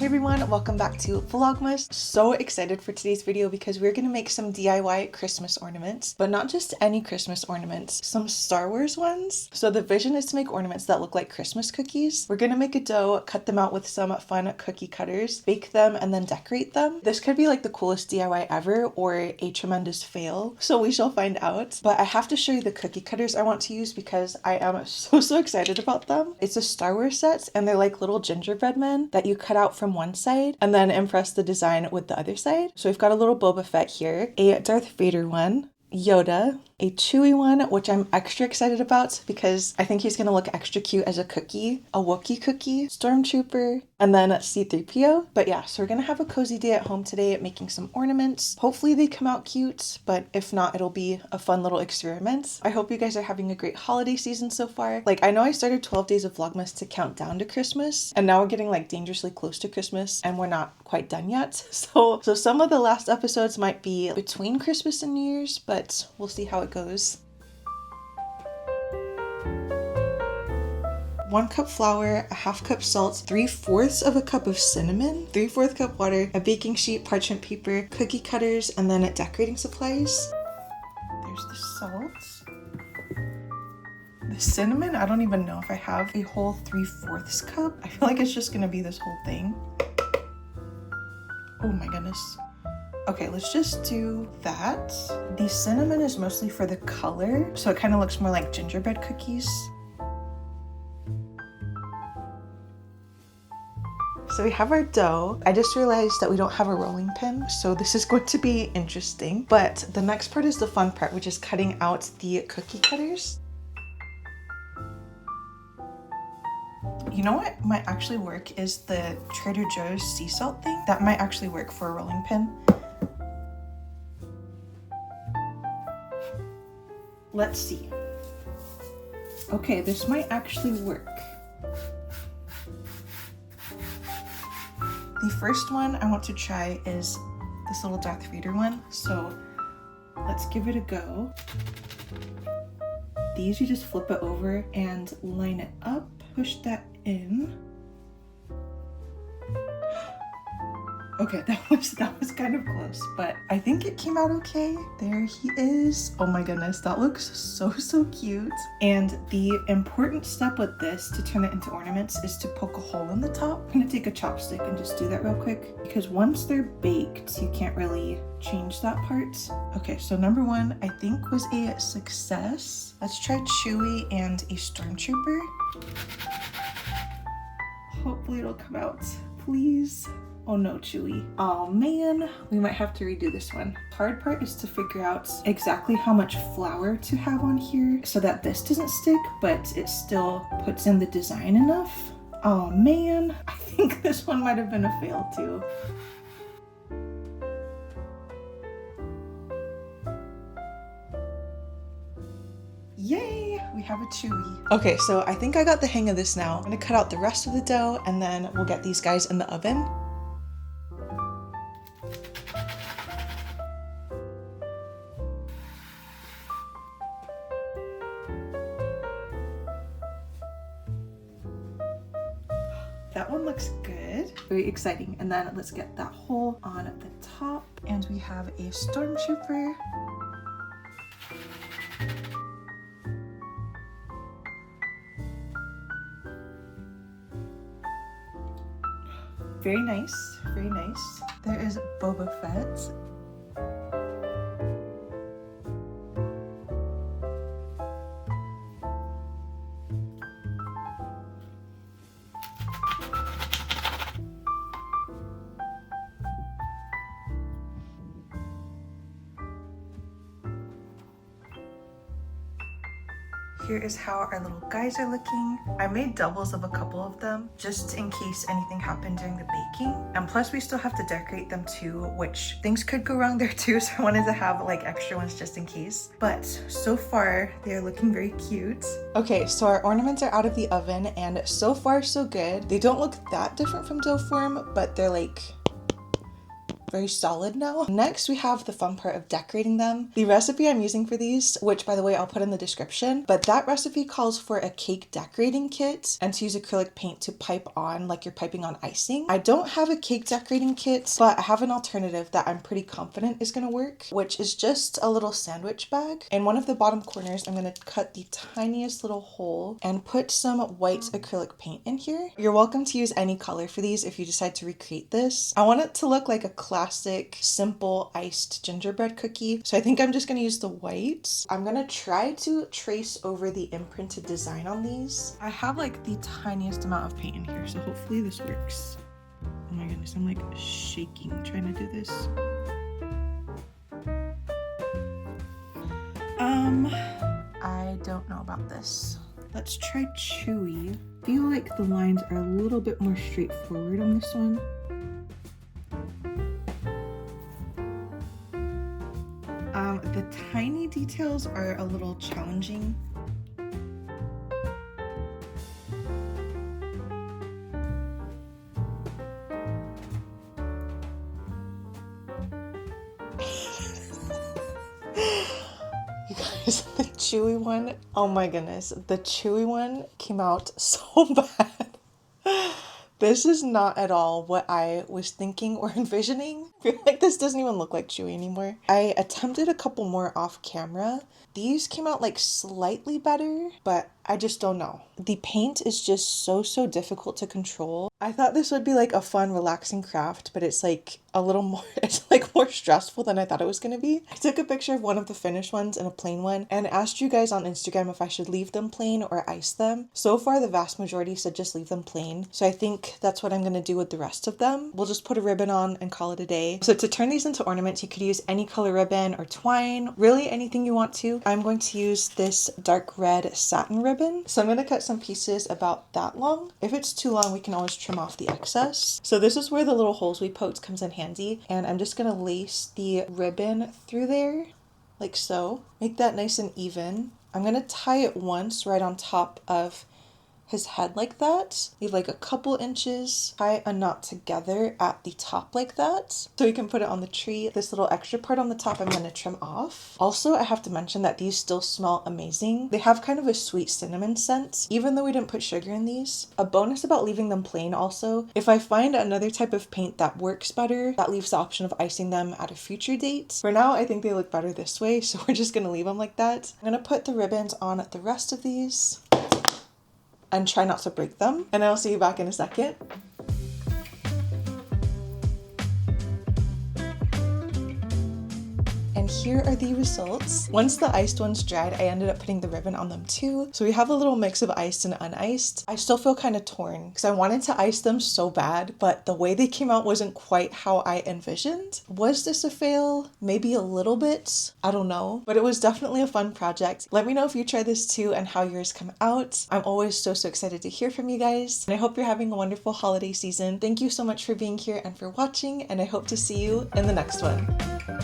everyone, welcome back to Vlogmas. So excited for today's video because we're gonna make some DIY Christmas ornaments, but not just any Christmas ornaments, some Star Wars ones. So the vision is to make ornaments that look like Christmas cookies. We're gonna make a dough, cut them out with some fun cookie cutters, bake them, and then decorate them. This could be like the coolest DIY ever or a tremendous fail, so we shall find out. But I have to show you the cookie cutters I want to use because I am so excited about them. It's a Star Wars set and they're like little gingerbread men that you cut out from one side and then impress the design with the other side. So we've got a little Boba Fett here, a Darth Vader one, Yoda, a Chewie one, which I'm extra excited about because I think he's gonna look extra cute as a cookie, a Wookiee cookie, Stormtrooper, and then C-3PO. But yeah, so we're gonna have a cozy day at home today making some ornaments. Hopefully they come out cute, but if not, it'll be a fun little experiment. I hope you guys are having a great holiday season so far. Like, I know I started 12 days of Vlogmas to count down to Christmas, and now we're getting like dangerously close to Christmas and we're not quite done yet. So some of the last episodes might be between Christmas and New Year's, but we'll see how it goes. 1 cup flour, a 1/2 cup salt, 3/4 of a cup of cinnamon, 3/4 cup water, a baking sheet, parchment paper, cookie cutters, and then decorating supplies. There's the salt. The cinnamon, I don't even know if I have a whole 3/4 cup. I feel like it's just gonna be this whole thing. Oh my goodness. Okay, let's just do that. The cinnamon is mostly for the color, so it kind of looks more like gingerbread cookies. So we have our dough. I just realized that we don't have a rolling pin, so this is going to be interesting. But the next part is the fun part, which is cutting out the cookie cutters. You know what might actually work is the Trader Joe's sea salt thing. That might actually work for a rolling pin. Let's see. Okay, this might actually work. The first one I want to try is this little Darth Vader one, so let's give it a go. These, you just flip it over and line it up, push that in. Okay, that was kind of close, but I think it came out okay. There he is. Oh my goodness, that looks so cute. And the important step with this to turn it into ornaments is to poke a hole in the top. I'm gonna take a chopstick and just do that real quick because once they're baked, you can't really change that part. Okay, so number 1, I think, was a success. Let's try Chewie and a Stormtrooper. Hopefully it'll come out, please. Oh no, Chewie. Oh man, we might have to redo this one. Hard part is to figure out exactly how much flour to have on here so that this doesn't stick, but it still puts in the design enough. Oh man, I think this one might have been a fail too. Yay, we have a Chewie. Okay, so I think I got the hang of this now. I'm gonna cut out the rest of the dough and then we'll get these guys in the oven. That one looks good. Very exciting. And then let's get that hole on the top. And we have a Stormtrooper. Very nice, very nice. There is Boba Fett. Here is how our little guys are looking. I made doubles of a couple of them just in case anything happened during the baking. And plus we still have to decorate them too, which things could go wrong there too. So I wanted to have like extra ones just in case. But so far they are looking very cute. Okay, so our ornaments are out of the oven and so far so good. They don't look that different from dough form, but they're like very solid now. Next, we have the fun part of decorating them. The recipe I'm using for these, which by the way, I'll put in the description, but that recipe calls for a cake decorating kit and to use acrylic paint to pipe on like you're piping on icing. I don't have a cake decorating kit, but I have an alternative that I'm pretty confident is gonna work, which is just a little sandwich bag. In one of the bottom corners, I'm gonna cut the tiniest little hole and put some white acrylic paint in here. You're welcome to use any color for these if you decide to recreate this. I want it to look like a classic, simple iced gingerbread cookie. So I think I'm just gonna use the white. I'm gonna try to trace over the imprinted design on these. I have like the tiniest amount of paint in here, so hopefully this works. Oh my goodness, I'm like shaking trying to do this. I don't know about this. Let's try chewy. I feel like the lines are a little bit more straightforward on this one. The tiny details are a little challenging. You guys, the chewy one, oh my goodness, the chewy one came out so bad. This is not at all what I was thinking or envisioning. I feel like this doesn't even look like chewy anymore. I attempted a couple more off camera. These came out like slightly better, but I just don't know. The paint is just so difficult to control. I thought this would be like a fun, relaxing craft, but it's like a little more, it's like more stressful than I thought it was gonna be. I took a picture of one of the finished ones and a plain one and asked you guys on Instagram if I should leave them plain or ice them. So far, the vast majority said just leave them plain. So I think that's what I'm gonna do with the rest of them. We'll just put a ribbon on and call it a day. So to turn these into ornaments, you could use any color ribbon or twine, really anything you want to. I'm going to use this dark red satin ribbon. So I'm going to cut some pieces about that long. If it's too long, we can always trim off the excess. So this is where the little holes we poked comes in handy. And I'm just going to lace the ribbon through there like so. Make that nice and even. I'm going to tie it once right on top of his head like that. Leave like a couple inches, tie a knot together at the top like that so we can put it on the tree. This little extra part on the top I'm going to trim off. Also, I have to mention that these still smell amazing. They have kind of a sweet cinnamon scent, even though we didn't put sugar in these. A bonus about leaving them plain also, if I find another type of paint that works better, that leaves the option of icing them at a future date. For now, I think they look better this way, so we're just going to leave them like that. I'm going to put the ribbons on the rest of these and try not to break them. And I'll see you back in a second. And here are the results. Once the iced ones dried, I ended up putting the ribbon on them too. So we have a little mix of iced and uniced. I still feel kind of torn because I wanted to ice them so bad, but the way they came out wasn't quite how I envisioned. Was this a fail? Maybe a little bit. I don't know, but it was definitely a fun project. Let me know if you try this too and how yours come out. I'm always so excited to hear from you guys. And I hope you're having a wonderful holiday season. Thank you so much for being here and for watching, and I hope to see you in the next one.